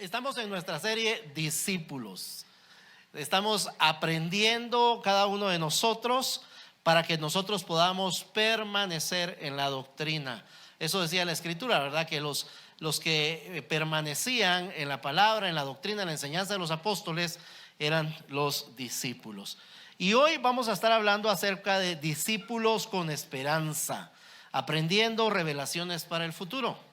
Estamos en nuestra serie Discípulos. Estamos aprendiendo cada uno de nosotros para que nosotros podamos permanecer en la doctrina. Eso decía la Escritura, ¿verdad? Que los que permanecían en la palabra, en la doctrina, en la enseñanza de los apóstoles eran los discípulos. Y hoy vamos a estar hablando acerca de discípulos con esperanza, aprendiendo revelaciones para el futuro.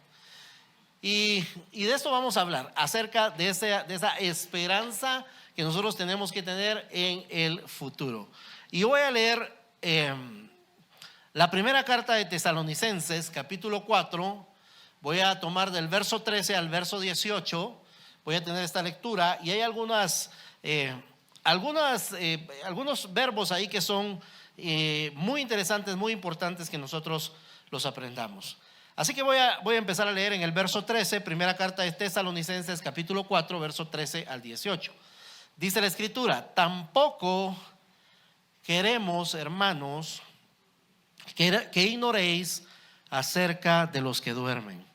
Y de esto vamos a hablar, acerca de esa esperanza que nosotros tenemos que tener en el futuro. Y voy a leer la primera carta de Tesalonicenses, capítulo 4. Voy a tomar del verso 13 al verso 18. Voy a tener esta lectura y hay algunos verbos ahí que son muy interesantes, muy importantes, que nosotros los aprendamos. Así que voy a empezar a leer en el verso 13, primera carta de Tesalonicenses, capítulo 4, verso 13 al 18. Dice la Escritura: tampoco queremos, hermanos, que ignoréis acerca de los que duermen,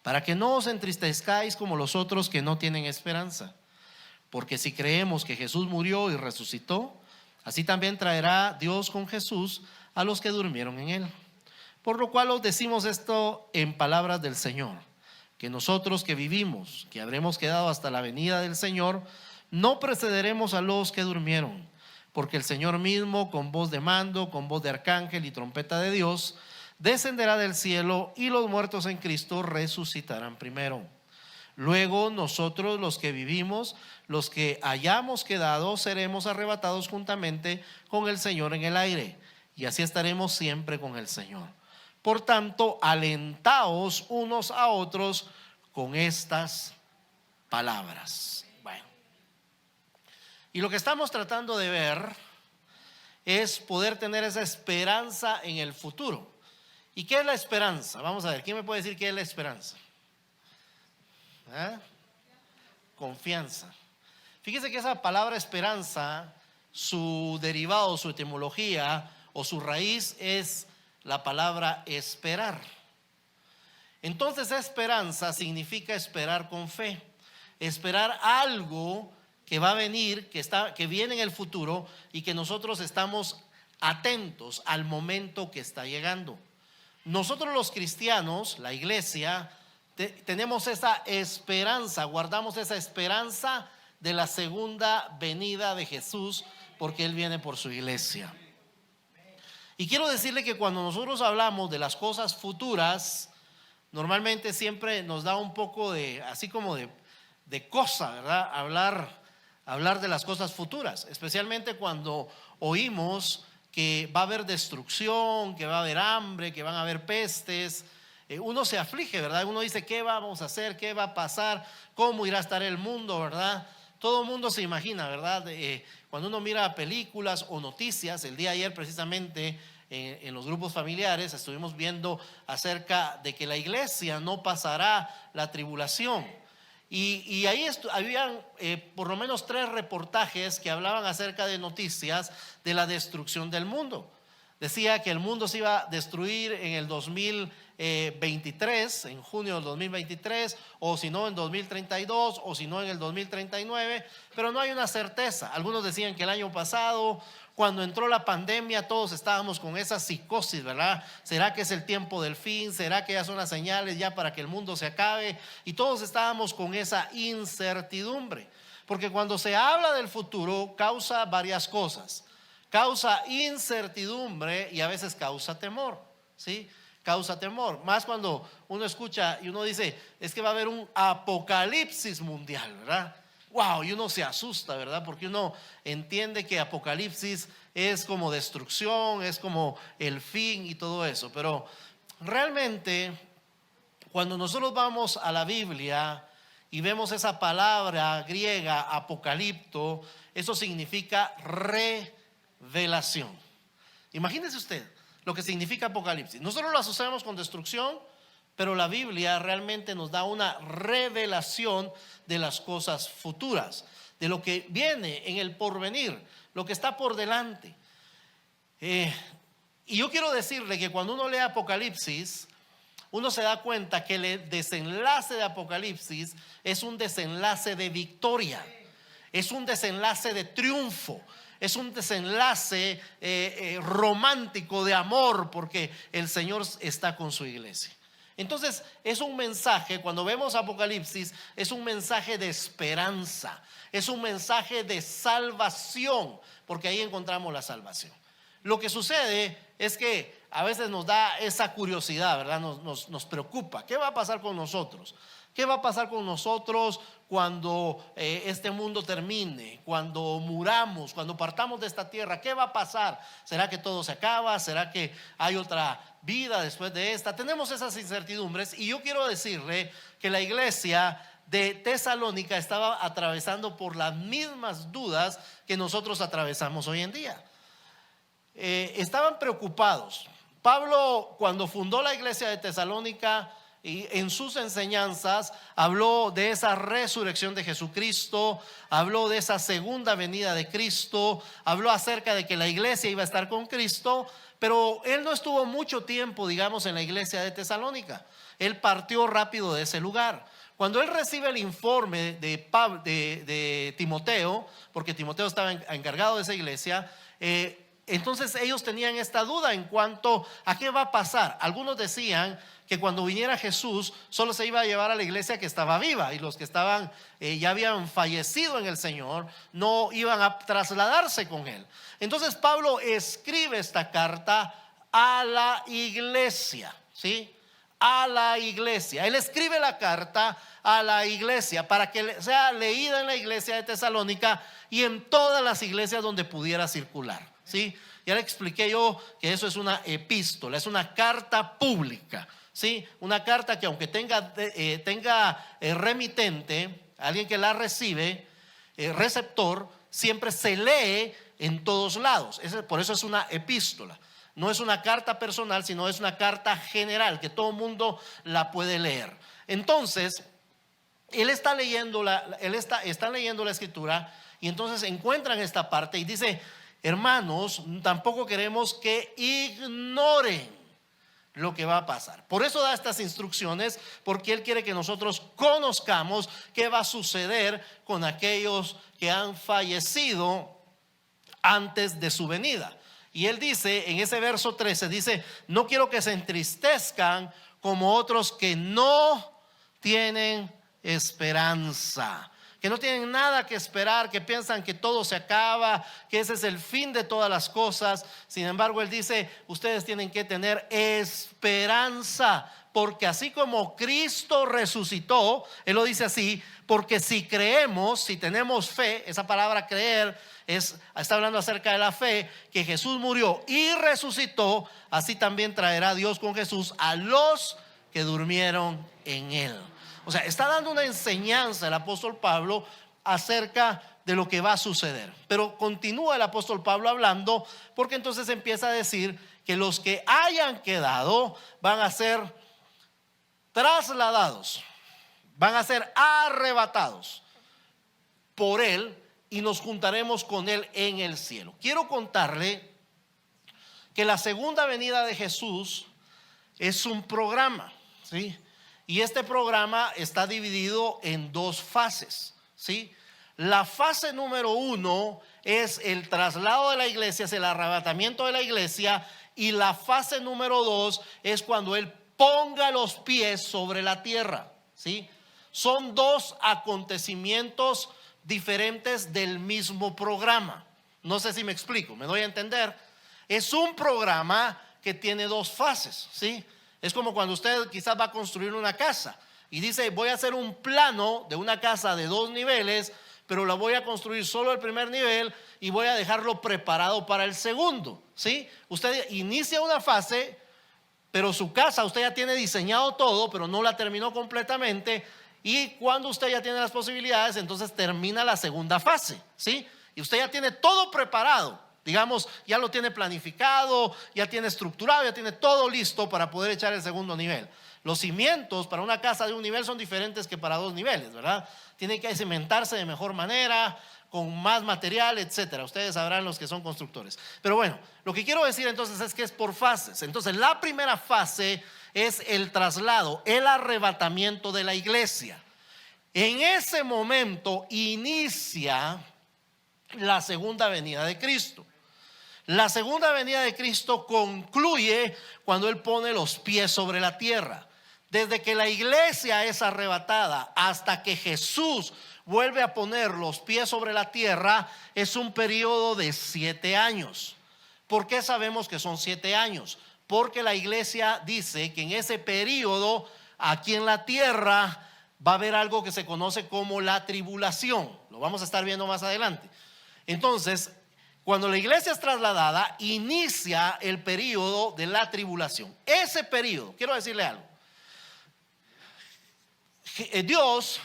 para que no os entristezcáis como los otros que no tienen esperanza. Porque si creemos que Jesús murió y resucitó, así también traerá Dios con Jesús a los que durmieron en él. Por lo cual os decimos esto en palabras del Señor, que nosotros que vivimos, que habremos quedado hasta la venida del Señor, no precederemos a los que durmieron. Porque el Señor mismo, con voz de mando, con voz de arcángel y trompeta de Dios, descenderá del cielo, y los muertos en Cristo resucitarán primero. Luego nosotros, los que vivimos, los que hayamos quedado, seremos arrebatados juntamente con el Señor en el aire, y así estaremos siempre con el Señor. Por tanto, alentaos unos a otros con estas palabras. Bueno, y lo que estamos tratando de ver es poder tener esa esperanza en el futuro. ¿Y qué es la esperanza? Vamos a ver, ¿quién me puede decir qué es la esperanza? Confianza. Fíjese que esa palabra esperanza, su derivado, su etimología o su raíz es la palabra esperar. Entonces, esperanza significa esperar con fe, esperar algo que va a venir, que viene en el futuro, y que nosotros estamos atentos al momento que está llegando. Nosotros los cristianos, la iglesia, tenemos esa esperanza, guardamos esa esperanza de la segunda venida de Jesús, porque Él viene por su iglesia. Y quiero decirle que cuando nosotros hablamos de las cosas futuras, normalmente siempre nos da un poco de, así como de cosa, ¿verdad? Hablar de las cosas futuras, especialmente cuando oímos que va a haber destrucción, que va a haber hambre, que van a haber pestes. Uno se aflige, ¿verdad? Uno dice, ¿qué vamos a hacer? ¿Qué va a pasar? ¿Cómo irá a estar el mundo, verdad? Todo el mundo se imagina, ¿verdad? Cuando uno mira películas o noticias, el día de ayer precisamente en los grupos familiares estuvimos viendo acerca de que la iglesia no pasará la tribulación. Y ahí habían por lo menos 3 reportajes que hablaban acerca de noticias de la destrucción del mundo. Decía que el mundo se iba a destruir en el 2023, en junio del 2023, o si no en 2032, o si no en el 2039, pero no hay una certeza. Algunos decían que el año pasado, cuando entró la pandemia, todos estábamos con esa psicosis, ¿verdad? ¿Será que es el tiempo del fin? ¿Será que ya son las señales ya para que el mundo se acabe? Y todos estábamos con esa incertidumbre, porque cuando se habla del futuro causa varias cosas. Causa incertidumbre y a veces causa temor, ¿sí? Causa temor, más cuando uno escucha y uno dice, es que va a haber un apocalipsis mundial, ¿verdad? Wow, y uno se asusta, ¿verdad? Porque uno entiende que apocalipsis es como destrucción, es como el fin y todo eso. Pero realmente, cuando nosotros vamos a la Biblia y vemos esa palabra griega, apocalipto, eso significa revelación. Imagínese usted lo que significa apocalipsis. Nosotros lo asociamos con destrucción, pero la Biblia realmente nos da una revelación de las cosas futuras, de lo que viene en el porvenir, lo que está por delante. Y yo quiero decirle que cuando uno lee Apocalipsis, uno se da cuenta que el desenlace de Apocalipsis es un desenlace de victoria, es un desenlace de triunfo, es un desenlace romántico de amor, porque el Señor está con su iglesia. Entonces es un mensaje, cuando vemos Apocalipsis, es un mensaje de esperanza, es un mensaje de salvación, porque ahí encontramos la salvación. Lo que sucede es que a veces nos da esa curiosidad, ¿verdad? Nos preocupa. ¿Qué va a pasar con nosotros? ¿Qué va a pasar con nosotros cuando este mundo termine? Cuando muramos, cuando partamos de esta tierra, ¿qué va a pasar? ¿Será que todo se acaba? ¿Será que hay otra vida después de esta? Tenemos esas incertidumbres, y yo quiero decirle que la iglesia de Tesalónica estaba atravesando por las mismas dudas que nosotros atravesamos hoy en día. Estaban preocupados. Pablo, cuando fundó la iglesia de Tesalónica, y en sus enseñanzas habló de esa resurrección de Jesucristo, habló de esa segunda venida de Cristo, habló acerca de que la iglesia iba a estar con Cristo, pero él no estuvo mucho tiempo, digamos, en la iglesia de Tesalónica. Él partió rápido de ese lugar. Cuando él recibe el informe de Timoteo, porque Timoteo estaba encargado de esa iglesia, entonces ellos tenían esta duda en cuanto a qué va a pasar. Algunos decían que cuando viniera Jesús solo se iba a llevar a la iglesia que estaba viva, y los que estaban ya habían fallecido en el Señor no iban a trasladarse con él. Entonces Pablo escribe esta carta a la iglesia, ¿sí? A la iglesia. Él escribe la carta a la iglesia para que sea leída en la iglesia de Tesalónica y en todas las iglesias donde pudiera circular, ¿sí? Ya le expliqué yo que eso es una epístola, es una carta pública, ¿sí? Una carta que aunque tenga remitente, alguien que la recibe, receptor, siempre se lee en todos lados. Por eso es una epístola. No es una carta personal, sino es una carta general que todo mundo la puede leer. Entonces, él está leyendo están leyendo la escritura, y entonces encuentran esta parte y dice: hermanos, tampoco queremos que ignoren lo que va a pasar. Por eso da estas instrucciones, porque él quiere que nosotros conozcamos qué va a suceder con aquellos que han fallecido antes de su venida. Y él dice en ese verso 13, dice: no quiero que se entristezcan como otros que no tienen esperanza, que no tienen nada que esperar, que piensan que todo se acaba, que ese es el fin de todas las cosas. Sin embargo, él dice: ustedes tienen que tener esperanza, porque así como Cristo resucitó, él lo dice así, porque si creemos, si tenemos fe, esa palabra creer está hablando acerca de la fe, que Jesús murió y resucitó, así también traerá Dios con Jesús a los que durmieron en él. O sea, está dando una enseñanza el apóstol Pablo acerca de lo que va a suceder. Pero continúa el apóstol Pablo hablando, porque entonces empieza a decir que los que hayan quedado van a ser trasladados, van a ser arrebatados por él, y nos juntaremos con él en el cielo. Quiero contarle que la segunda venida de Jesús es un programa, ¿sí? Y este programa está dividido en dos fases, ¿sí? La fase número 1 es el traslado de la iglesia, es el arrebatamiento de la iglesia. Y la fase número 2 es cuando él ponga los pies sobre la tierra, ¿sí? Son dos acontecimientos diferentes del mismo programa. No sé si me explico, me doy a entender. Es un programa que tiene dos fases, ¿sí? Es como cuando usted quizás va a construir una casa y dice: voy a hacer un plano de una casa de 2 niveles, pero la voy a construir solo el primer nivel y voy a dejarlo preparado para el segundo, ¿sí? Usted inicia una fase, pero su casa usted ya tiene diseñado todo, pero no la terminó completamente. Y cuando usted ya tiene las posibilidades, entonces termina la segunda fase, ¿sí? Y usted ya tiene todo preparado, digamos, ya lo tiene planificado, ya tiene estructurado, ya tiene todo listo para poder echar el segundo nivel. Los cimientos para una casa de un nivel son diferentes que para 2 niveles, ¿verdad? Tiene que cimentarse de mejor manera, con más material, etcétera. Ustedes sabrán, los que son constructores. Pero bueno, lo que quiero decir entonces es que es por fases. Entonces la primera fase es el traslado, el arrebatamiento de la iglesia. En ese momento inicia la segunda venida de Cristo. La segunda venida de Cristo concluye cuando Él pone los pies sobre la tierra. Desde que la iglesia es arrebatada hasta que Jesús vuelve a poner los pies sobre la tierra, es un periodo de 7 años. ¿Por qué sabemos que son 7 años? Porque la iglesia dice que en ese periodo, aquí en la tierra, va a haber algo que se conoce como la tribulación. Lo vamos a estar viendo más adelante. Entonces, cuando la iglesia es trasladada, inicia el periodo de la tribulación. Ese periodo, quiero decirle algo. Dios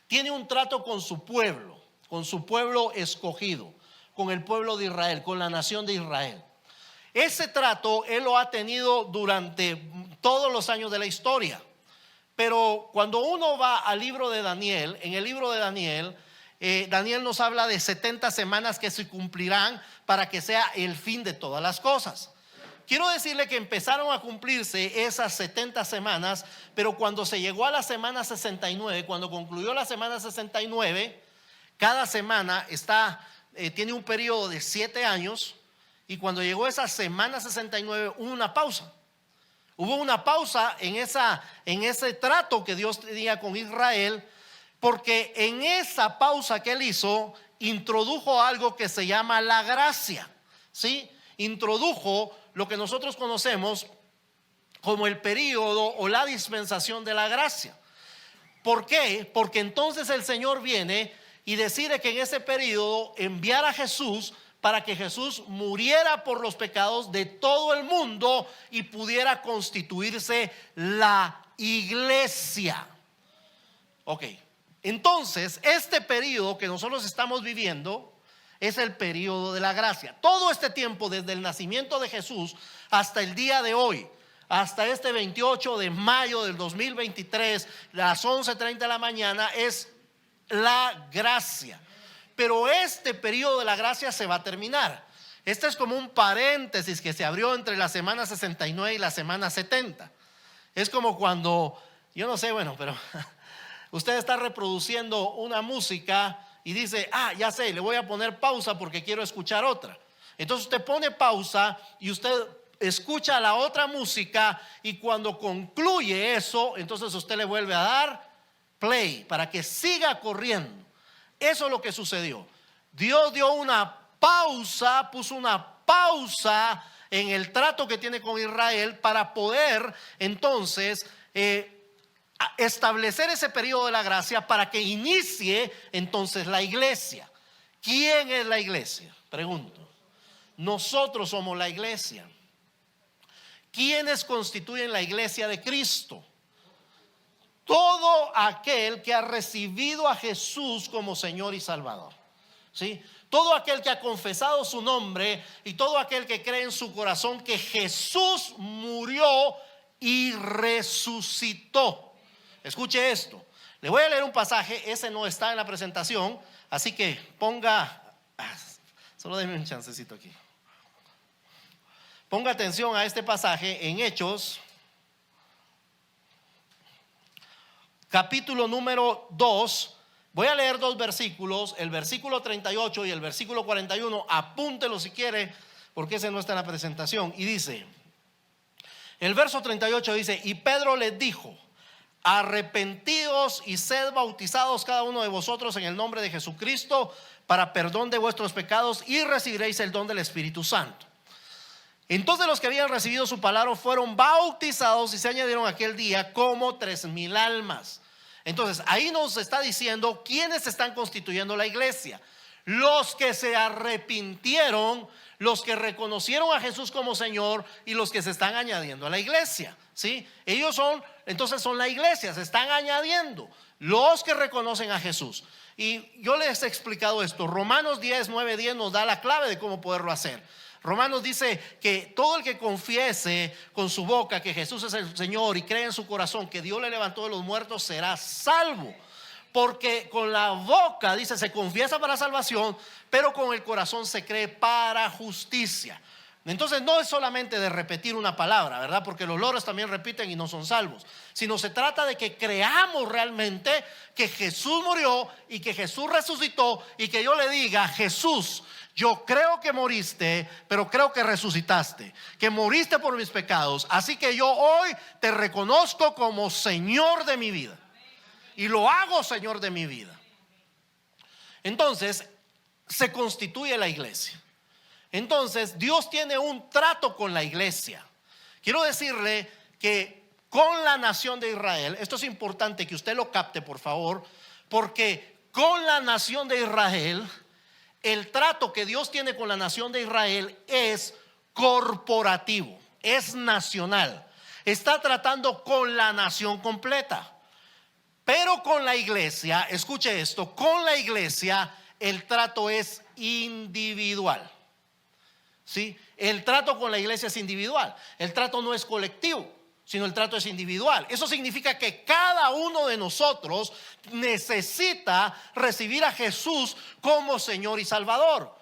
tiene un trato con su pueblo escogido, con el pueblo de Israel, con la nación de Israel. Ese trato Él lo ha tenido durante todos los años de la historia. Pero cuando uno va al libro de Daniel, en el libro de Daniel, Daniel nos habla de 70 semanas que se cumplirán para que sea el fin de todas las cosas. Quiero decirle que empezaron a cumplirse esas 70 semanas, pero cuando se llegó a la semana 69, cuando concluyó la semana 69, cada semana tiene un periodo de 7 años, y cuando llegó esa semana 69 hubo una pausa. Hubo una pausa en ese trato que Dios tenía con Israel, porque en esa pausa que Él hizo, introdujo algo que se llama la gracia, ¿sí? Introdujo lo que nosotros conocemos como el período o la dispensación de la gracia. ¿Por qué? Porque entonces el Señor viene y decide que en ese período enviar a Jesús para que Jesús muriera por los pecados de todo el mundo y pudiera constituirse la iglesia. Ok, entonces este periodo que nosotros estamos viviendo es el periodo de la gracia. Todo este tiempo, desde el nacimiento de Jesús hasta el día de hoy, hasta este 28 de mayo del 2023, las 11:30 de la mañana, es la gracia. Pero este periodo de la gracia se va a terminar. Este es como un paréntesis que se abrió entre la semana 69 y la semana 70. Es como cuando, yo no sé, pero usted está reproduciendo una música y dice, ya sé, le voy a poner pausa porque quiero escuchar otra. Entonces usted pone pausa y usted escucha la otra música, y cuando concluye eso, entonces usted le vuelve a dar play para que siga corriendo. Eso es lo que sucedió. Dios dio una pausa, puso una pausa en el trato que tiene con Israel para poder entonces establecer ese periodo de la gracia para que inicie entonces la iglesia. ¿Quién es la iglesia? Pregunto. Nosotros somos la iglesia. ¿Quiénes constituyen la iglesia de Cristo? Todo aquel que ha recibido a Jesús como Señor y Salvador, ¿sí? Todo aquel que ha confesado su nombre y todo aquel que cree en su corazón que Jesús murió y resucitó. Escuche esto. Le voy a leer un pasaje, ese no está en la presentación, así que solo denme un chancecito aquí. Ponga atención a este pasaje en Hechos, capítulo número 2. Voy a leer 2 versículos, el versículo 38 y el versículo 41. Apúntelo si quiere, porque ese no está en la presentación. Y dice, el verso 38 dice: y Pedro les dijo: arrepentíos y sed bautizados cada uno de vosotros en el nombre de Jesucristo para perdón de vuestros pecados, y recibiréis el don del Espíritu Santo. Entonces los que habían recibido su palabra fueron bautizados, y se añadieron aquel día como 3,000 almas. Entonces ahí nos está diciendo quiénes están constituyendo la iglesia: los que se arrepintieron, los que reconocieron a Jesús como Señor, y los que se están añadiendo a la iglesia, ¿sí? Ellos son la iglesia, se están añadiendo los que reconocen a Jesús. Y yo les he explicado esto. Romanos 10, 9, 10 nos da la clave de cómo poderlo hacer. Romanos dice que todo el que confiese con su boca que Jesús es el Señor y cree en su corazón que Dios le levantó de los muertos será salvo. Porque con la boca, dice, se confiesa para salvación, pero con el corazón se cree para justicia. Entonces no es solamente de repetir una palabra, ¿verdad? Porque los loros también repiten y no son salvos, sino se trata de que creamos realmente que Jesús murió y que Jesús resucitó, y que yo le diga: Jesús, yo creo que moriste, pero creo que resucitaste, que moriste por mis pecados, así que yo hoy te reconozco como Señor de mi vida y lo hago Señor de mi vida. Entonces se constituye la iglesia. Entonces Dios tiene un trato con la iglesia. Quiero decirle que con la nación de Israel, esto es importante que usted lo capte, por favor, porque con la nación de Israel, el trato que Dios tiene con la nación de Israel es corporativo, es nacional. Está tratando con la nación completa. Pero con la iglesia, escuche esto, con la iglesia el trato es individual. ¿Sí? El trato con la iglesia es individual. El trato no es colectivo, sino el trato es individual. Eso significa que cada uno de nosotros necesita recibir a Jesús como Señor y Salvador.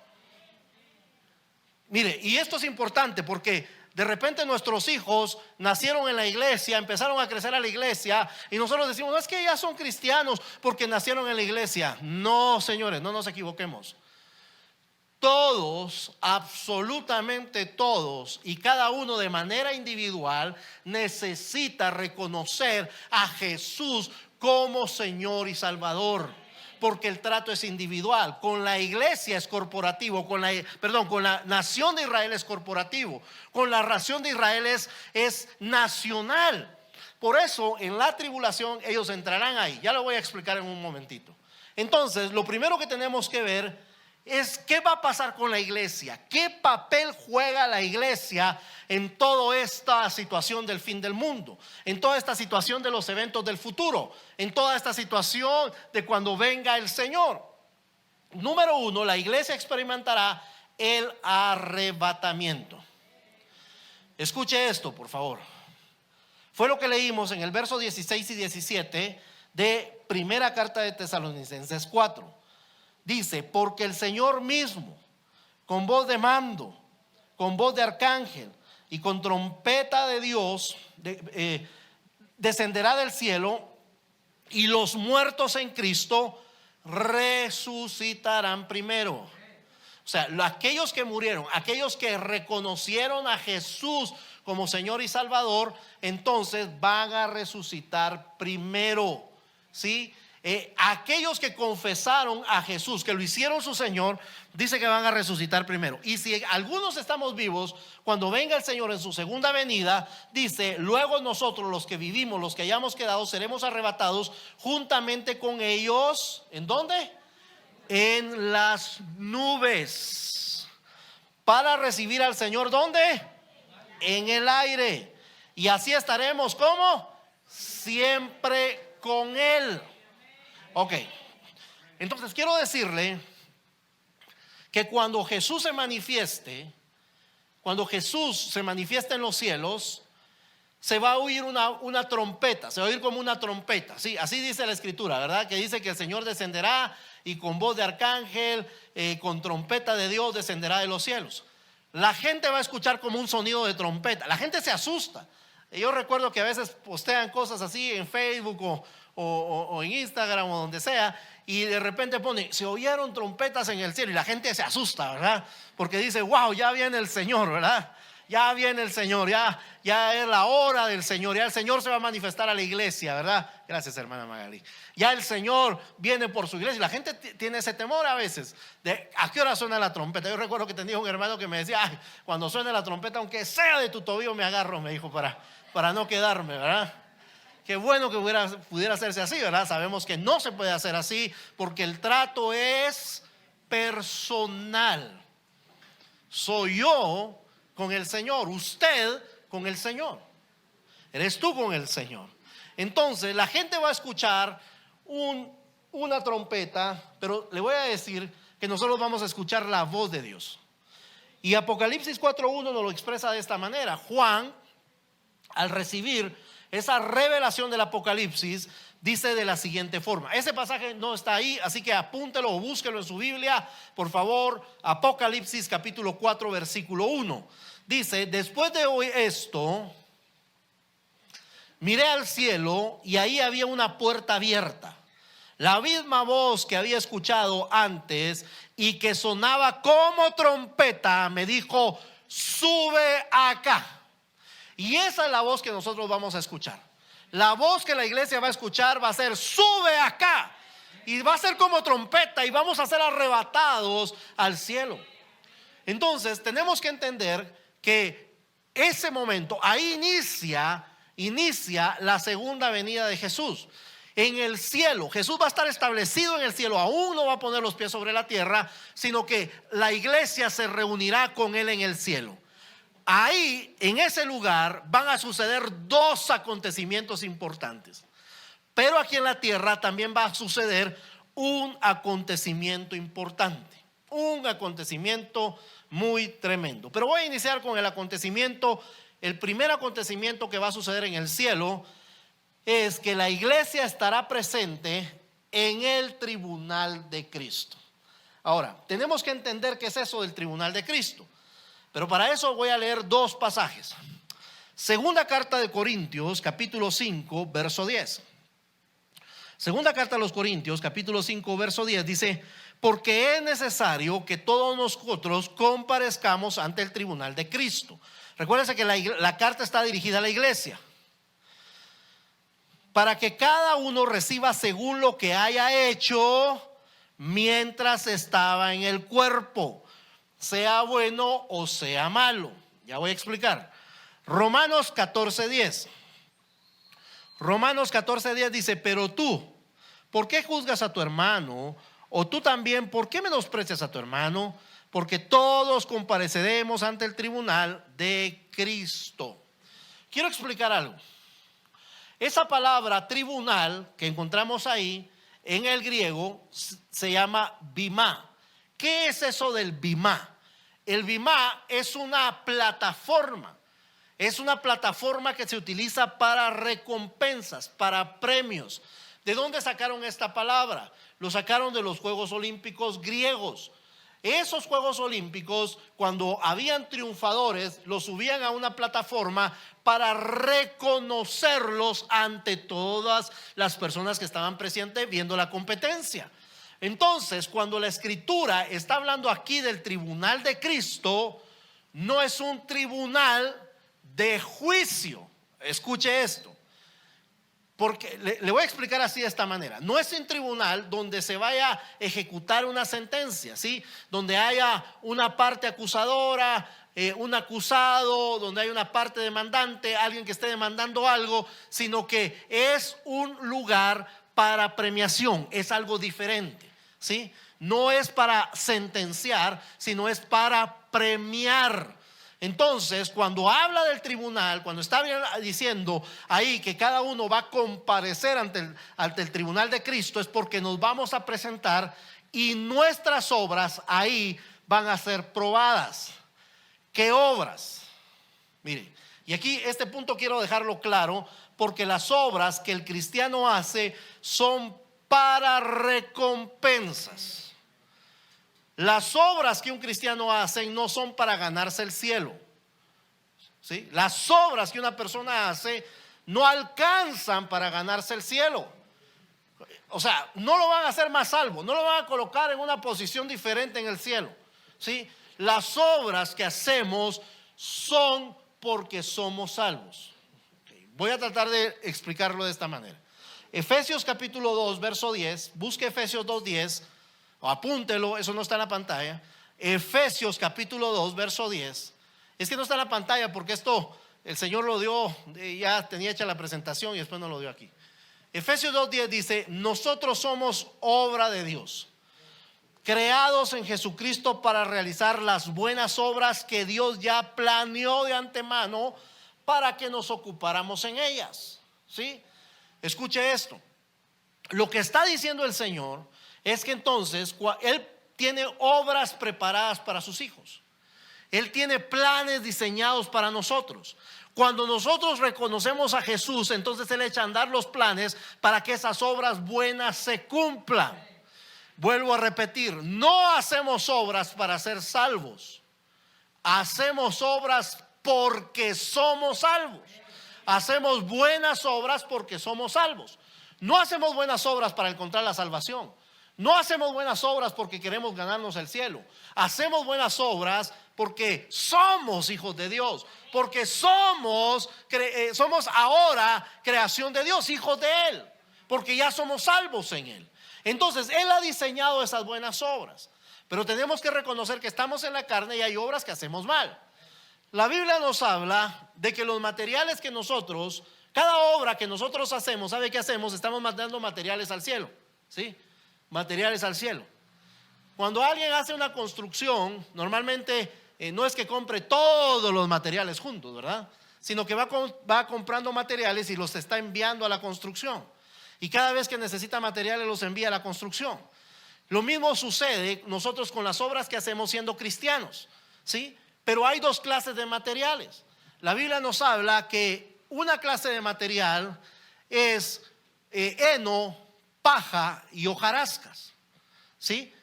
Mire, y esto es importante porque de repente nuestros hijos nacieron en la iglesia, empezaron a crecer a la iglesia, y nosotros decimos: no, es que ya son cristianos porque nacieron en la iglesia. No, señores, no nos equivoquemos. Todos, absolutamente todos, y cada uno de manera individual, necesita reconocer a Jesús como Señor y Salvador, porque el trato es individual. Con la iglesia es corporativo, con la nación de Israel es corporativo, con la nación de Israel es nacional. Por eso en la tribulación ellos entrarán ahí. Ya lo voy a explicar en un momentito. Entonces, lo primero que tenemos que ver es qué va a pasar con la iglesia, qué papel juega la iglesia en toda esta situación del fin del mundo, en toda esta situación de los eventos del futuro, en toda esta situación de cuando venga el Señor. Número uno, la iglesia experimentará el arrebatamiento. Escuche esto, por favor. Fue lo que leímos en el verso 16 y 17 de primera carta de Tesalonicenses 4. Dice: porque el Señor mismo, con voz de mando, con voz de arcángel y con trompeta de Dios, descenderá del cielo, y los muertos en Cristo resucitarán primero. O sea, aquellos que murieron, aquellos que reconocieron a Jesús como Señor y Salvador, entonces van a resucitar primero. ¿Sí? Aquellos que confesaron a Jesús, que lo hicieron su Señor, dice que van a resucitar primero. Y si algunos estamos vivos, cuando venga el Señor en su segunda venida, dice: luego nosotros, los que vivimos, los que hayamos quedado, seremos arrebatados juntamente con ellos. ¿En dónde? En las nubes, para recibir al Señor. ¿Dónde? En el aire. Y así estaremos, ¿cómo? Siempre con Él. Ok, entonces quiero decirle que cuando Jesús se manifieste en los cielos, se va a oír una trompeta, se va a oír como una trompeta. Sí, así dice la escritura, ¿verdad? Que dice que el Señor descenderá y con voz de arcángel, con trompeta de Dios descenderá de los cielos. La gente va a escuchar como un sonido de trompeta. La gente se asusta. Yo recuerdo que a veces postean cosas así en Facebook o en Instagram o donde sea, y de repente pone: se oyeron trompetas en el cielo, y la gente se asusta, ¿verdad? Porque dice: wow, ya viene el Señor, ¿verdad? Ya viene el Señor, ya es la hora del Señor, ya el Señor se va a manifestar a la iglesia, ¿verdad? Gracias, hermana Magali. Ya el Señor viene por su iglesia. La gente tiene ese temor a veces de ¿a qué hora suena la trompeta? Yo recuerdo que tenía un hermano que me decía: ay, cuando suene la trompeta, aunque sea de tu tobillo me agarro, me dijo, para no quedarme, ¿verdad? Qué bueno que pudiera hacerse así, ¿verdad? Sabemos que no se puede hacer así, porque el trato es personal. Soy yo con el Señor, usted con el Señor, eres tú con el Señor. Entonces la gente va a escuchar una trompeta, pero le voy a decir que nosotros vamos a escuchar la voz de Dios. Y Apocalipsis 4:1 nos lo expresa de esta manera. Juan, al recibir esa revelación del Apocalipsis, dice de la siguiente forma. Ese pasaje no está ahí, así que apúntelo o búsquelo en su Biblia, por favor. Apocalipsis capítulo 4 versículo 1. Dice, después de oír esto, miré al cielo y ahí había una puerta abierta. La misma voz que había escuchado antes y que sonaba como trompeta me dijo: sube acá. Y esa es la voz que nosotros vamos a escuchar. La voz que la iglesia va a escuchar va a ser: sube acá. Y va a ser como trompeta y vamos a ser arrebatados al cielo. Entonces tenemos que entender que ese momento, ahí inicia la segunda venida de Jesús. En el cielo, Jesús va a estar establecido en el cielo, aún no va a poner los pies sobre la tierra, sino que la iglesia se reunirá con él en el cielo. Ahí, en ese lugar, van a suceder dos acontecimientos importantes. Pero aquí en la tierra también va a suceder un acontecimiento importante, un acontecimiento muy tremendo. Pero voy a iniciar con el primer acontecimiento que va a suceder en el cielo. Es que la iglesia estará presente en el tribunal de Cristo. Ahora, tenemos que entender qué es eso del tribunal de Cristo. Pero para eso voy a leer dos pasajes. Segunda carta de Corintios, capítulo 5, verso 10. Segunda carta a los Corintios, capítulo 5, verso 10 dice: porque es necesario que todos nosotros comparezcamos ante el tribunal de Cristo. Recuérdense que la carta está dirigida a la iglesia, para que cada uno reciba según lo que haya hecho mientras estaba en el cuerpo, sea bueno o sea malo. Ya voy a explicar. Romanos 14:10. Romanos 14:10 dice: pero tú, ¿por qué juzgas a tu hermano? O tú también, ¿por qué menosprecias a tu hermano? Porque todos compareceremos ante el tribunal de Cristo. Quiero explicar algo. Esa palabra tribunal que encontramos ahí en el griego se llama bimá. ¿Qué es eso del bimá? El bimá es una plataforma. Es una plataforma que se utiliza para recompensas, para premios. ¿De dónde sacaron esta palabra? Lo sacaron de los Juegos Olímpicos griegos. Esos Juegos Olímpicos, cuando habían triunfadores, los subían a una plataforma para reconocerlos ante todas las personas que estaban presentes viendo la competencia. Entonces, cuando la Escritura está hablando aquí del tribunal de Cristo, no es un tribunal de juicio. Escuche esto, porque le voy a explicar así de esta manera. No es un tribunal donde se vaya a ejecutar una sentencia, ¿sí? Donde haya una parte acusadora, un acusado, donde hay una parte demandante, alguien que esté demandando algo, sino que es un lugar para premiación, es algo diferente, ¿sí? No es para sentenciar, sino es para premiar. Entonces, cuando habla del tribunal, cuando está diciendo ahí que cada uno va a comparecer ante el tribunal de Cristo, es porque nos vamos a presentar y nuestras obras ahí van a ser probadas. ¿Qué obras? Mire, y aquí este punto quiero dejarlo claro, porque las obras que el cristiano hace son para recompensas. Las obras que un cristiano hace no son para ganarse el cielo, ¿sí? Las obras que una persona hace no alcanzan para ganarse el cielo. O sea, no lo van a hacer más salvo, no lo van a colocar en una posición diferente en el cielo, ¿sí? Las obras que hacemos son porque somos salvos. Voy a tratar de explicarlo de esta manera. Efesios capítulo 2, verso 10. Busque Efesios 2:10. O apúntelo, eso no está en la pantalla. Efesios capítulo 2, verso 10. Es que no está en la pantalla porque esto el Señor lo dio, ya tenía hecha la presentación y después no lo dio aquí. Efesios 2:10 dice: nosotros somos obra de Dios, creados en Jesucristo para realizar las buenas obras que Dios ya planeó de antemano para que nos ocupáramos en ellas, ¿sí? Escuche esto. Lo que está diciendo el Señor es que entonces Él tiene obras preparadas para sus hijos. Él tiene planes diseñados para nosotros. Cuando nosotros reconocemos a Jesús, entonces Él echa a andar los planes para que esas obras buenas se cumplan. Vuelvo a repetir, no hacemos obras para ser salvos. hacemos obras porque somos salvos. Hacemos buenas obras porque somos salvos. No hacemos buenas obras para encontrar la salvación. No hacemos buenas obras porque queremos ganarnos el cielo. Hacemos buenas obras porque somos hijos de Dios, porque somos ahora creación de Dios, hijos de Él, porque ya somos salvos en Él. Entonces Él ha diseñado esas buenas obras, pero tenemos que reconocer que estamos en la carne y hay obras que hacemos mal. La Biblia nos habla de que los materiales que nosotros, cada obra que nosotros hacemos, ¿sabe qué hacemos? Estamos mandando materiales al cielo, ¿sí? Materiales al cielo. Cuando alguien hace una construcción, normalmente no es que compre todos los materiales juntos, ¿verdad? Sino que va comprando materiales y los está enviando a la construcción. Y cada vez que necesita materiales los envía a la construcción. Lo mismo sucede nosotros con las obras que hacemos siendo cristianos, ¿sí? Pero hay dos clases de materiales. La Biblia nos habla que una clase de material es heno, paja y hojarascas, ¿sí?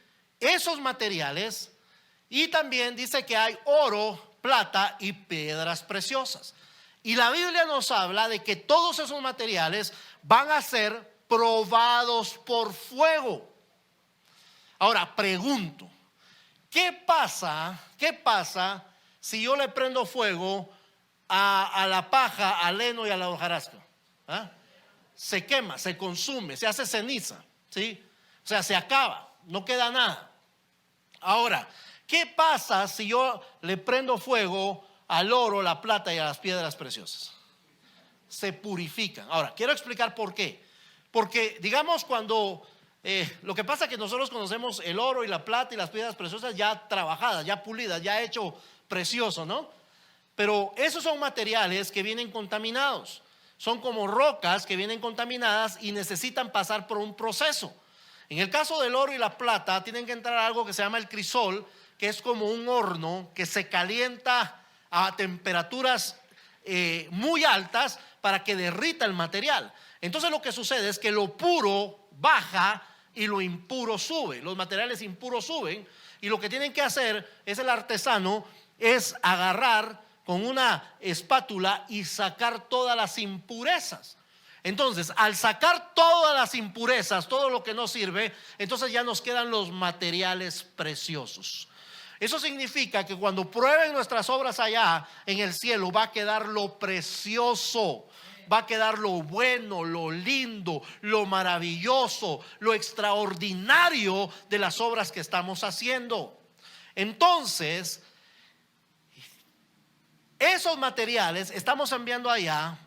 Esos materiales, y también dice que hay oro, plata y piedras preciosas. Y la Biblia nos habla de que todos esos materiales van a ser probados por fuego. Ahora pregunto, ¿qué pasa si yo le prendo fuego a la paja, al heno y a la hojarasca? ¿Ah? Se quema, se consume, se hace ceniza, ¿sí? O sea, se acaba, no queda nada. Ahora, ¿qué pasa si yo le prendo fuego al oro, la plata y a las piedras preciosas? Se purifican. Ahora, quiero explicar por qué. Porque, digamos, cuando lo que pasa es que nosotros conocemos el oro y la plata y las piedras preciosas ya trabajadas, ya pulidas, ya hecho precioso, ¿no? Pero esos son materiales que vienen contaminados. Son como rocas que vienen contaminadas y necesitan pasar por un proceso. En el caso del oro y la plata tienen que entrar a algo que se llama el crisol, que es como un horno que se calienta a temperaturas muy altas para que derrita el material. Entonces lo que sucede es que lo puro baja y lo impuro sube. Los materiales impuros suben, y lo que tienen que hacer es el artesano es agarrar con una espátula y sacar todas las impurezas. Entonces, al sacar todas las impurezas, todo lo que no sirve, entonces ya nos quedan los materiales preciosos. Eso significa que cuando prueben nuestras obras allá en el cielo, va a quedar lo precioso, va a quedar lo bueno, lo lindo, lo maravilloso, lo extraordinario de las obras que estamos haciendo. Entonces, esos materiales estamos enviando allá,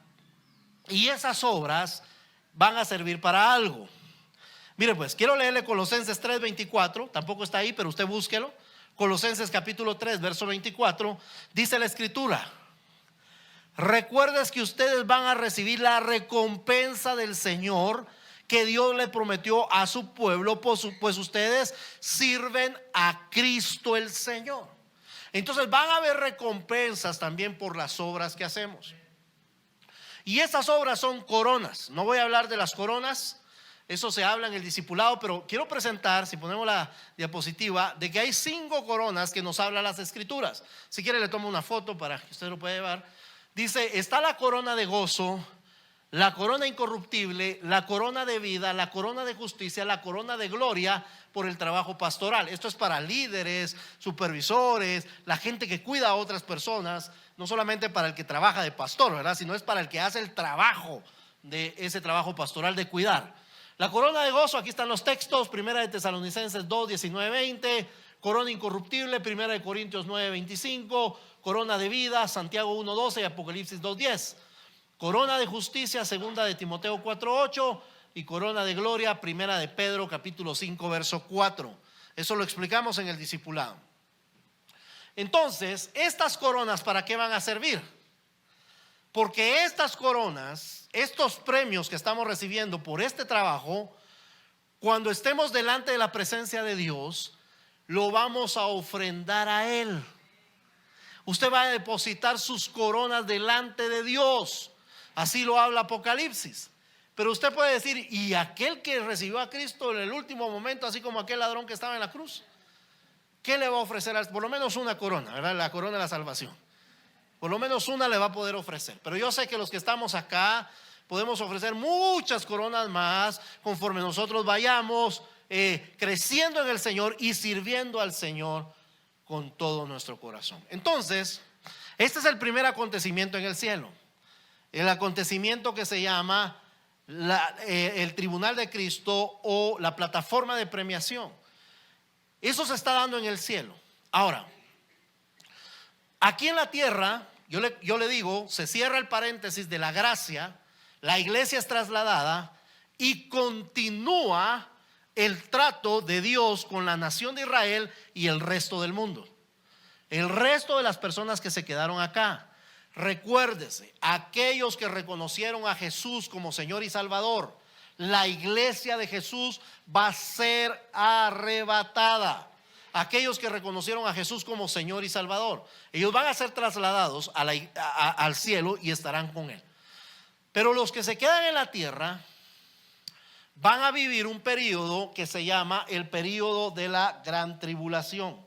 y esas obras van a servir para algo. Mire pues, quiero leerle Colosenses 3:24, tampoco está ahí, pero usted búsquelo. Colosenses capítulo 3, verso 24, dice la escritura: recuerdes que ustedes van a recibir la recompensa del Señor que Dios le prometió a su pueblo, pues ustedes sirven a Cristo el Señor. Entonces van a haber recompensas también por las obras que hacemos. Y esas obras son coronas. No voy a hablar de las coronas, eso se habla en el discipulado, pero quiero presentar, si ponemos la diapositiva, de que hay 5 coronas que nos hablan las escrituras. Si quiere le tomo una foto para que usted lo pueda llevar. Dice, está la corona de gozo, la corona incorruptible, la corona de vida, la corona de justicia, la corona de gloria por el trabajo pastoral. Esto es para líderes, supervisores, la gente que cuida a otras personas. No solamente para el que trabaja de pastor, ¿verdad? Sino es para el que hace el trabajo de ese trabajo pastoral de cuidar. La corona de gozo, aquí están los textos: Primera de Tesalonicenses 2, 19, 20. Corona incorruptible, Primera de Corintios 9, 25. Corona de vida, Santiago 1, 12 y Apocalipsis 2, 10. Corona de justicia, Segunda de Timoteo 4, 8. Y corona de gloria, Primera de Pedro capítulo 5, verso 4. Eso lo explicamos en el discipulado. Entonces, estas coronas, ¿para qué van a servir? Porque estas coronas, estos premios que estamos recibiendo por este trabajo, cuando estemos delante de la presencia de Dios, lo vamos a ofrendar a Él. Usted va a depositar sus coronas delante de Dios. Así lo habla Apocalipsis. Pero usted puede decir, ¿y aquel que recibió a Cristo en el último momento, así como aquel ladrón que estaba en la cruz? ¿qué le va a ofrecer? Por lo menos una corona, ¿verdad? La corona de la salvación. Por lo menos una le va a poder ofrecer. Pero yo sé que los que estamos acá podemos ofrecer muchas coronas más conforme nosotros vayamos creciendo en el Señor y sirviendo al Señor con todo nuestro corazón. Entonces, este es el primer acontecimiento en el cielo. El acontecimiento que se llama el tribunal de Cristo o la plataforma de premiación. Eso se está dando en el cielo. Ahora, aquí en la tierra, yo le digo, se cierra el paréntesis de la gracia, la iglesia es trasladada y continúa el trato de Dios con la nación de Israel y el resto del mundo. El resto de las personas que se quedaron acá. Recuérdese, aquellos que reconocieron a Jesús como Señor y Salvador, la iglesia de Jesús va a ser arrebatada. Aquellos que reconocieron a Jesús como Señor y Salvador, ellos van a ser trasladados al cielo y estarán con Él. Pero los que se quedan en la tierra van a vivir un periodo que se llama el periodo de la gran tribulación.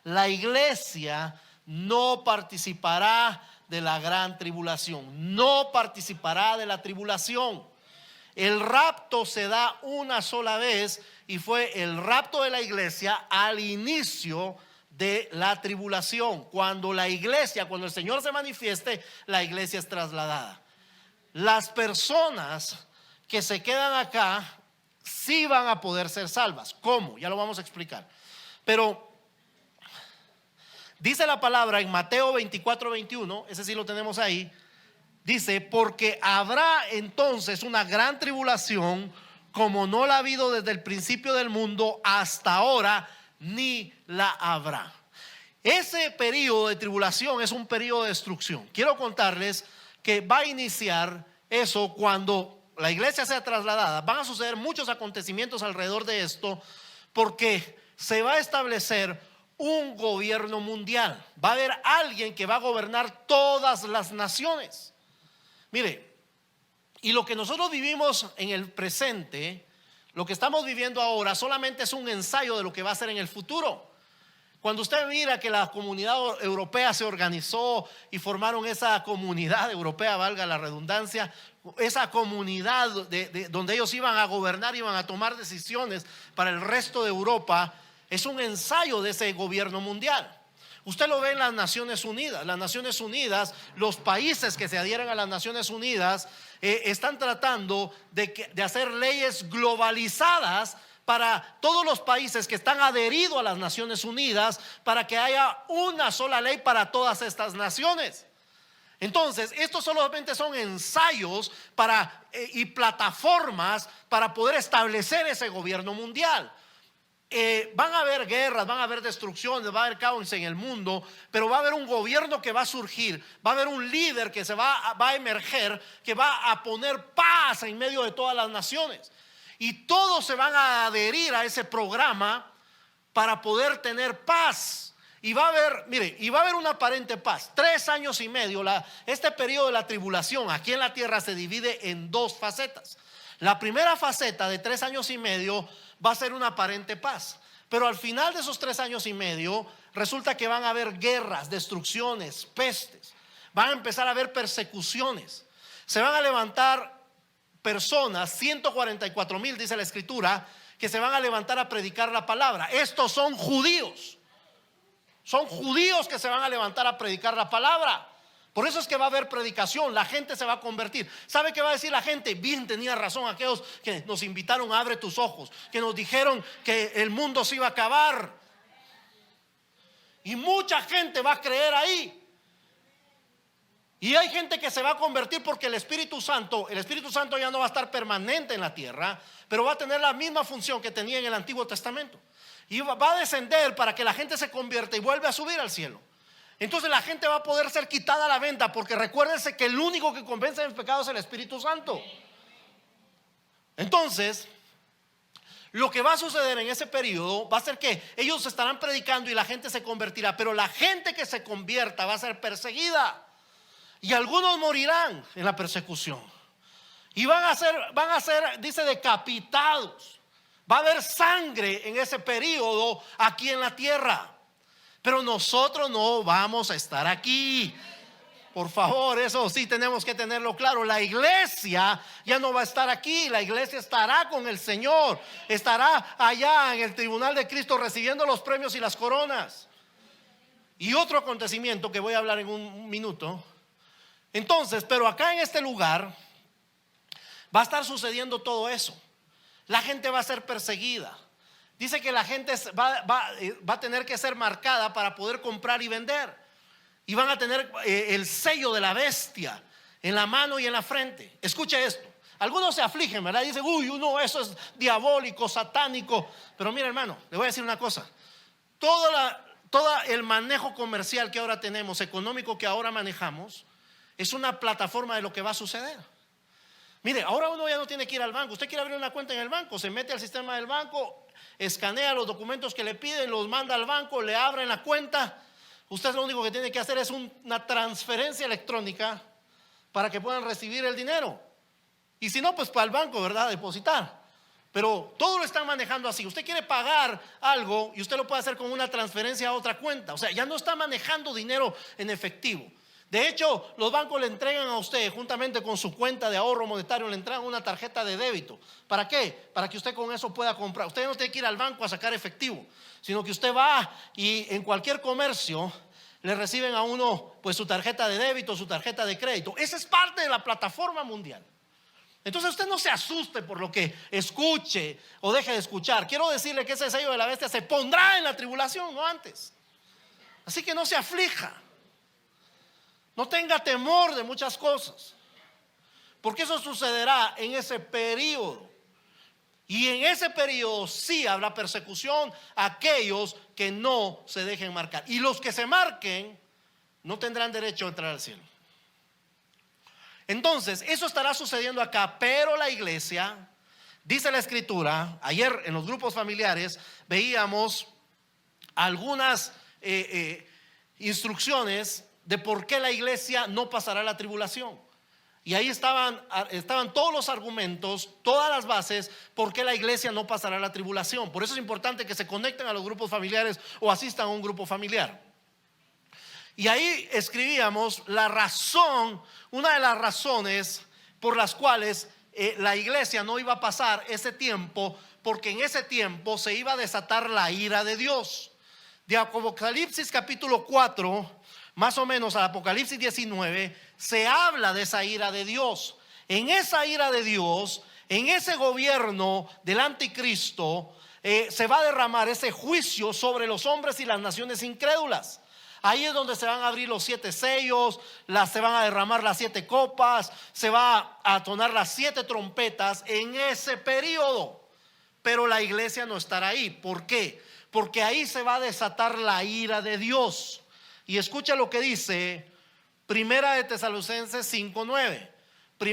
La iglesia no participará de la gran tribulación, no participará de la tribulación. El rapto se da una sola vez y fue el rapto de la iglesia al inicio de la tribulación. Cuando el Señor se manifieste, la iglesia es trasladada. Las personas que se quedan acá sí van a poder ser salvas. ¿Cómo? Ya lo vamos a explicar. Pero dice la palabra en Mateo 24:21, ese sí lo tenemos ahí. Dice, porque habrá entonces una gran tribulación como no la ha habido desde el principio del mundo hasta ahora, ni la habrá. Ese periodo de tribulación es un periodo de destrucción. Quiero contarles que va a iniciar eso cuando la iglesia sea trasladada. Van a suceder muchos acontecimientos alrededor de esto, porque se va a establecer un gobierno mundial. Va a haber alguien que va a gobernar todas las naciones. Mire, y lo que nosotros vivimos en el presente, lo que estamos viviendo ahora, solamente es un ensayo de lo que va a ser en el futuro. Cuando usted mira que la comunidad europea se organizó y formaron esa comunidad europea, valga la redundancia, esa comunidad donde ellos iban a gobernar, iban a tomar decisiones para el resto de Europa, es un ensayo de ese gobierno mundial. Usted lo ve en las Naciones Unidas. Las Naciones Unidas, los países que se adhieren a las Naciones Unidas están tratando de hacer leyes globalizadas para todos los países que están adheridos a las Naciones Unidas, para que haya una sola ley para todas estas naciones. Entonces, estos solamente son ensayos y plataformas para poder establecer ese gobierno mundial. Van a haber guerras, van a haber destrucciones, va a haber caos en el mundo, pero va a haber un gobierno que va a surgir, va a haber un líder que va a emerger, que va a poner paz en medio de todas las naciones. Y todos se van a adherir a ese programa para poder tener paz. Y va a haber una aparente paz. 3 años y medio. Este periodo de la tribulación aquí en la tierra se divide en 2 facetas. La primera faceta de 3 años y medio va a ser una aparente paz. Pero al final de esos 3 años y medio resulta que van a haber guerras, destrucciones, pestes. Van a empezar a haber persecuciones. Se van a levantar personas, 144,000 dice la escritura, que se van a levantar a predicar la palabra. Estos son judíos. Son judíos que se van a levantar a predicar la palabra. Por eso es que va a haber predicación, la gente se va a convertir. ¿Sabe qué va a decir la gente? Bien, tenía razón aquellos que nos invitaron a Abre tus ojos, que nos dijeron que el mundo se iba a acabar. Y mucha gente va a creer ahí. Y hay gente que se va a convertir porque el Espíritu Santo ya no va a estar permanente en la tierra, pero va a tener la misma función que tenía en el Antiguo Testamento. Y va a descender para que la gente se convierta y vuelva a subir al cielo. Entonces la gente va a poder ser quitada a la venta, porque recuérdense que el único que convence del pecado es el Espíritu Santo. Entonces, lo que va a suceder en ese periodo va a ser que ellos estarán predicando y la gente se convertirá, pero la gente que se convierta va a ser perseguida. Y algunos morirán en la persecución. Y van a ser, dice, decapitados. Va a haber sangre en ese periodo aquí en la tierra. Pero nosotros no vamos a estar aquí. Por favor, eso sí tenemos que tenerlo claro. La iglesia ya no va a estar aquí. La iglesia estará con el Señor. Estará allá en el tribunal de Cristo recibiendo los premios y las coronas. Y otro acontecimiento que voy a hablar en un minuto. Entonces, pero acá en este lugar va a estar sucediendo todo eso. La gente va a ser perseguida. Dice que la gente va a tener que ser marcada para poder comprar y vender. Y van a tener el sello de la bestia en la mano y en la frente. Escuche esto. Algunos se afligen, ¿verdad? Dicen, uy, no, eso es diabólico, satánico. Pero mira, hermano, le voy a decir una cosa. Todo el manejo comercial que ahora tenemos, económico que ahora manejamos, es una plataforma de lo que va a suceder. Mire, ahora uno ya no tiene que ir al banco. Usted quiere abrir una cuenta en el banco, se mete al sistema del banco, escanea los documentos que le piden, los manda al banco, le abren la cuenta. Usted lo único que tiene que hacer es una transferencia electrónica para que puedan recibir el dinero. Y si no, pues para el banco, ¿verdad? Depositar. Pero todo lo están manejando así. Usted quiere pagar algo y usted lo puede hacer con una transferencia a otra cuenta. O sea, ya no está manejando dinero en efectivo. De hecho, los bancos le entregan a usted, juntamente con su cuenta de ahorro monetario, le entregan una tarjeta de débito. ¿Para qué? Para que usted con eso pueda comprar. Usted no tiene que ir al banco a sacar efectivo, sino que usted va y en cualquier comercio le reciben a uno pues su tarjeta de débito, su tarjeta de crédito. Esa es parte de la plataforma mundial. Entonces usted no se asuste por lo que escuche o deje de escuchar. Quiero decirle que ese sello de la bestia se pondrá en la tribulación, no antes. Así que no se aflija. No tenga temor de muchas cosas, porque eso sucederá en ese periodo. Y en ese periodo sí habrá persecución a aquellos que no se dejen marcar. Y los que se marquen no tendrán derecho a entrar al cielo. Entonces, eso estará sucediendo acá, pero la iglesia, dice la escritura, ayer en los grupos familiares veíamos algunas instrucciones de por qué la iglesia no pasará la tribulación. Y ahí estaban todos los argumentos, todas las bases por qué la iglesia no pasará la tribulación. Por eso es importante que se conecten a los grupos familiares o asistan a un grupo familiar. Y ahí escribíamos la razón, una de las razones por las cuales la iglesia no iba a pasar ese tiempo, porque en ese tiempo se iba a desatar la ira de Dios. De Apocalipsis capítulo 4 más o menos al Apocalipsis 19, se habla de esa ira de Dios. En esa ira de Dios, en ese gobierno del anticristo, se va a derramar ese juicio sobre los hombres y las naciones incrédulas. Ahí es donde se van a abrir los 7 sellos, se van a derramar las 7 copas, se va a sonar las 7 trompetas en ese periodo. Pero la iglesia no estará ahí. ¿Por qué? Porque ahí se va a desatar la ira de Dios. Y escucha lo que dice Primera de Tesalonicenses 5:9.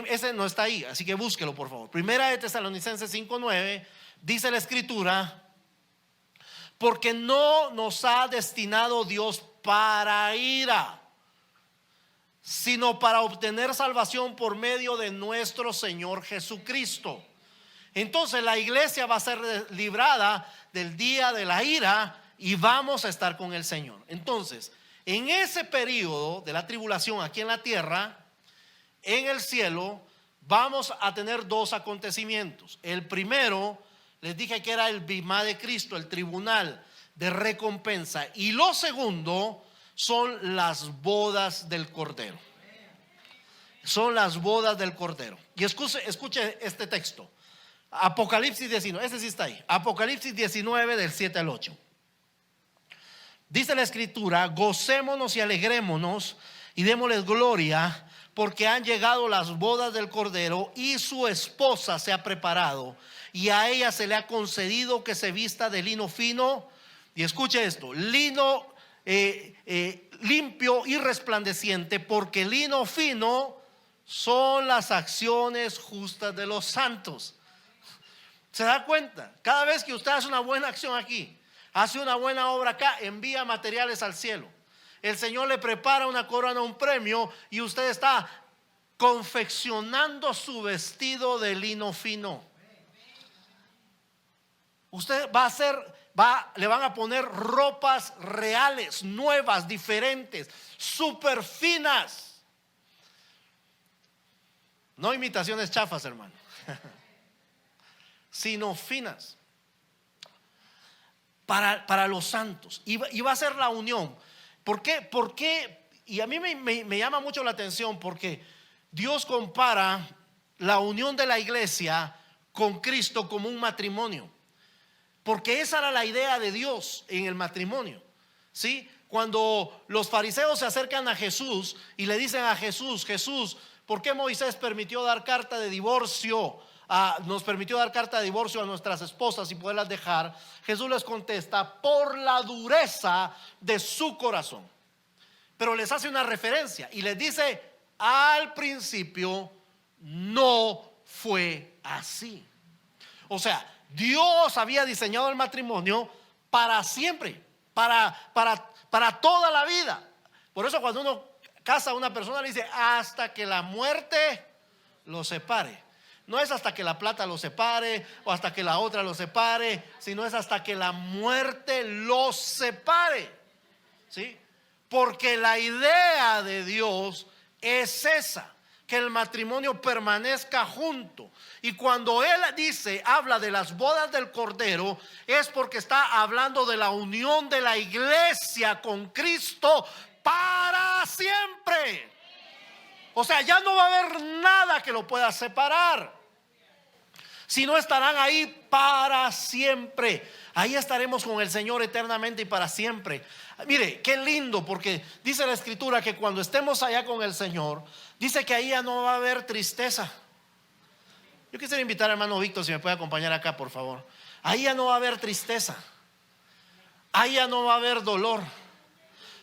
Ese no está ahí, así que búsquelo por favor. Primera de Tesalonicenses 5:9 dice la escritura: porque no nos ha destinado Dios para ira, sino para obtener salvación por medio de nuestro Señor Jesucristo. Entonces la iglesia va a ser librada del día de la ira y vamos a estar con el Señor. Entonces, en ese periodo de la tribulación aquí en la tierra, en el cielo, vamos a tener 2 acontecimientos. El primero, les dije que era el bimá de Cristo, el tribunal de recompensa. Y lo segundo son las bodas del Cordero. Son las bodas del Cordero. Y escuche este texto. Apocalipsis 19, ese sí está ahí. Apocalipsis 19 del 7 al 8. Dice la escritura: gocémonos y alegrémonos y démosles gloria, porque han llegado las bodas del Cordero y su esposa se ha preparado, y a ella se le ha concedido que se vista de lino fino. Y escuche esto: lino limpio y resplandeciente, porque lino fino son las acciones justas de los santos. ¿Se da cuenta? Cada vez que usted hace una buena acción aquí, hace una buena obra acá, envía materiales al cielo, el Señor le prepara una corona, un premio, y usted está confeccionando su vestido de lino fino. Usted le van a poner ropas reales, nuevas, diferentes, súper finas. No imitaciones chafas, hermano, sino finas. Para los santos. Y va a ser la unión. ¿Por qué? Porque, y a mí me llama mucho la atención, porque Dios compara la unión de la iglesia con Cristo como un matrimonio. Porque esa era la idea de Dios en el matrimonio, ¿sí? Cuando los fariseos se acercan a Jesús y le dicen a Jesús: Jesús, ¿por qué Moisés permitió dar carta de divorcio? Nos permitió dar carta de divorcio a nuestras esposas y poderlas dejar. Jesús les contesta: por la dureza de su corazón. Pero les hace una referencia y les dice: al principio no fue así. O sea, Dios había diseñado el matrimonio para siempre, para toda la vida. Por eso cuando uno casa a una persona le dice: hasta que la muerte los separe. No es hasta que la plata los separe o hasta que la otra los separe, sino es hasta que la muerte los separe, ¿sí? Porque la idea de Dios es esa, que el matrimonio permanezca junto. Y cuando Él habla de las bodas del Cordero, es porque está hablando de la unión de la iglesia con Cristo para siempre. O sea, ya no va a haber nada que lo pueda separar, sino estarán ahí para siempre. Ahí estaremos con el Señor eternamente y para siempre. Mire, qué lindo, porque dice la Escritura que cuando estemos allá con el Señor, dice que ahí ya no va a haber tristeza. Yo quisiera invitar al hermano Víctor, si me puede acompañar acá, por favor. Ahí ya no va a haber tristeza. Ahí ya no va a haber dolor.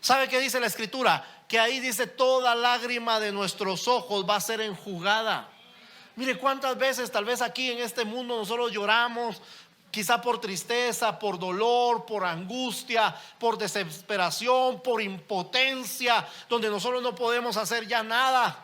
¿Sabe qué dice la Escritura? Que ahí dice: toda lágrima de nuestros ojos va a ser enjugada. Mire cuántas veces tal vez aquí en este mundo nosotros lloramos, quizá por tristeza, por dolor, por angustia, por desesperación, por impotencia, donde nosotros no podemos hacer ya nada,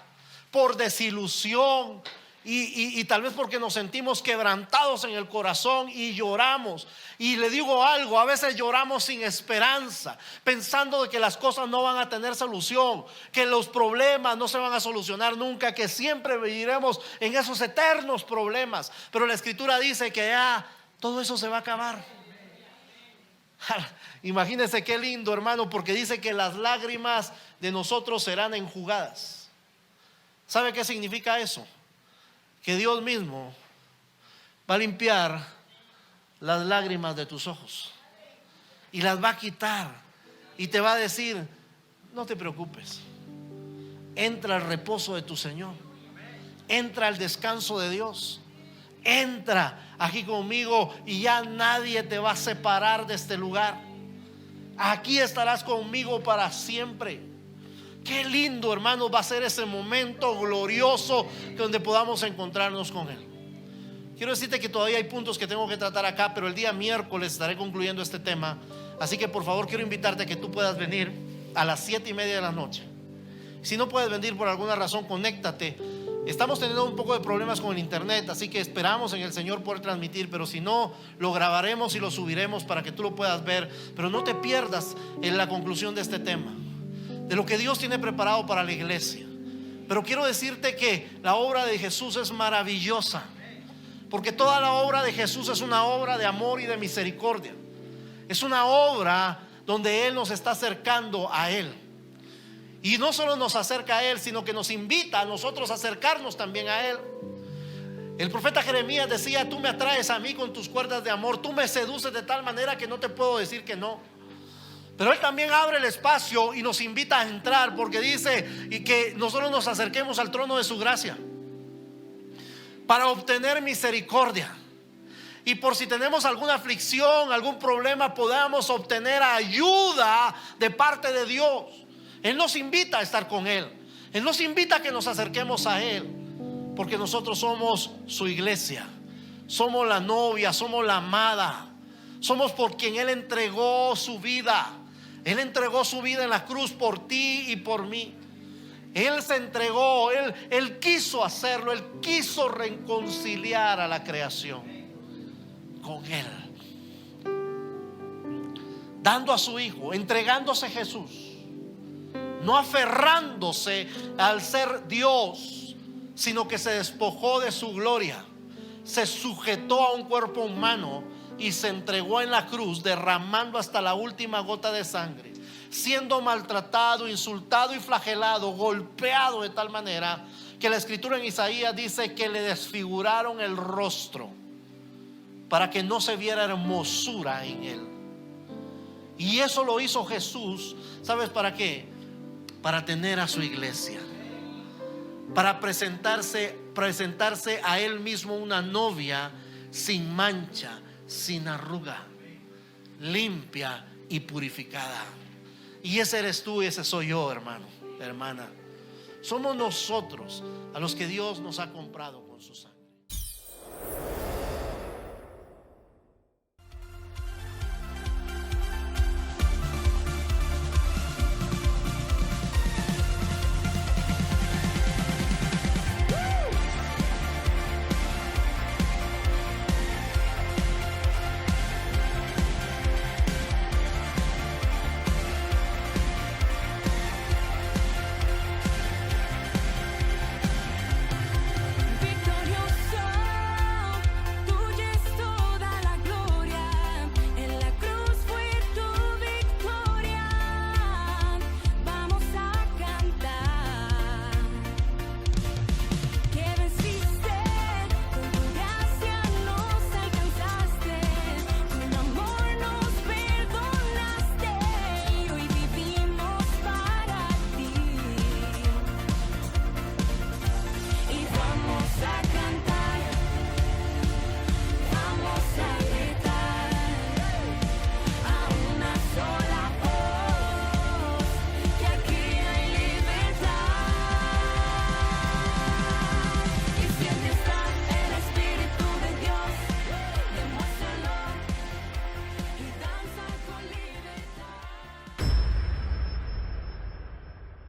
por desilusión. Y tal vez porque nos sentimos quebrantados en el corazón y lloramos. Y le digo algo: a veces lloramos sin esperanza, pensando de que las cosas no van a tener solución, que los problemas no se van a solucionar nunca, que siempre viviremos en esos eternos problemas. Pero la Escritura dice que ya todo eso se va a acabar. Imagínense qué lindo, hermano, porque dice que las lágrimas de nosotros serán enjugadas. ¿Sabe qué significa eso? Que Dios mismo va a limpiar las lágrimas de tus ojos y las va a quitar y te va a decir: no te preocupes, entra al reposo de tu Señor, entra al descanso de Dios, entra aquí conmigo y ya nadie te va a separar de este lugar. Aquí estarás conmigo para siempre. Qué lindo, hermano, va a ser ese momento glorioso donde podamos encontrarnos con Él. Quiero decirte que todavía hay puntos que tengo que tratar acá, pero el día miércoles estaré concluyendo este tema. Así que por favor quiero invitarte a que tú puedas venir a las 7:30 de la noche. Si no puedes venir por alguna razón, conéctate. Estamos teniendo un poco de problemas con el internet, así que esperamos en el Señor poder transmitir, pero si no, lo grabaremos y lo subiremos para que tú lo puedas ver. Pero no te pierdas en la conclusión de este tema, de lo que Dios tiene preparado para la iglesia. Pero quiero decirte que la obra de Jesús es maravillosa, porque toda la obra de Jesús es una obra de amor y de misericordia. Es una obra donde Él nos está acercando a Él. Y no solo nos acerca a Él, sino que nos invita a nosotros a acercarnos también a Él. El profeta Jeremías decía: tú me atraes a mí con tus cuerdas de amor, tú me seduces de tal manera que no te puedo decir que no. Pero Él también abre el espacio y nos invita a entrar, porque dice y que nosotros nos acerquemos al trono de su gracia para obtener misericordia. Y por si tenemos alguna aflicción, algún problema, podamos obtener ayuda de parte de Dios. Él nos invita a estar con Él. Él nos invita a que nos acerquemos a Él, porque nosotros somos su iglesia. Somos la novia, somos la amada. Somos por quien Él entregó su vida. Él entregó su vida en la cruz por ti y por mí. Él se entregó, Él quiso hacerlo. Él quiso reconciliar a la creación con Él. dando a su Hijo, entregándose a Jesús, no aferrándose al ser Dios, sino que se despojó de su gloria, se sujetó a un cuerpo humano y se entregó en la cruz, derramando hasta la última gota de sangre, siendo maltratado, insultado y flagelado, golpeado de tal manera que la escritura en Isaías dice que le desfiguraron el rostro para que no se viera hermosura en él. Y eso lo hizo Jesús, ¿sabes para qué? Para tener a su iglesia, para presentarse a él mismo una novia sin mancha, sin arruga, limpia y purificada. Y ese eres tú y ese soy yo, hermano, hermana. Somos nosotros a los que Dios nos ha comprado con su sangre.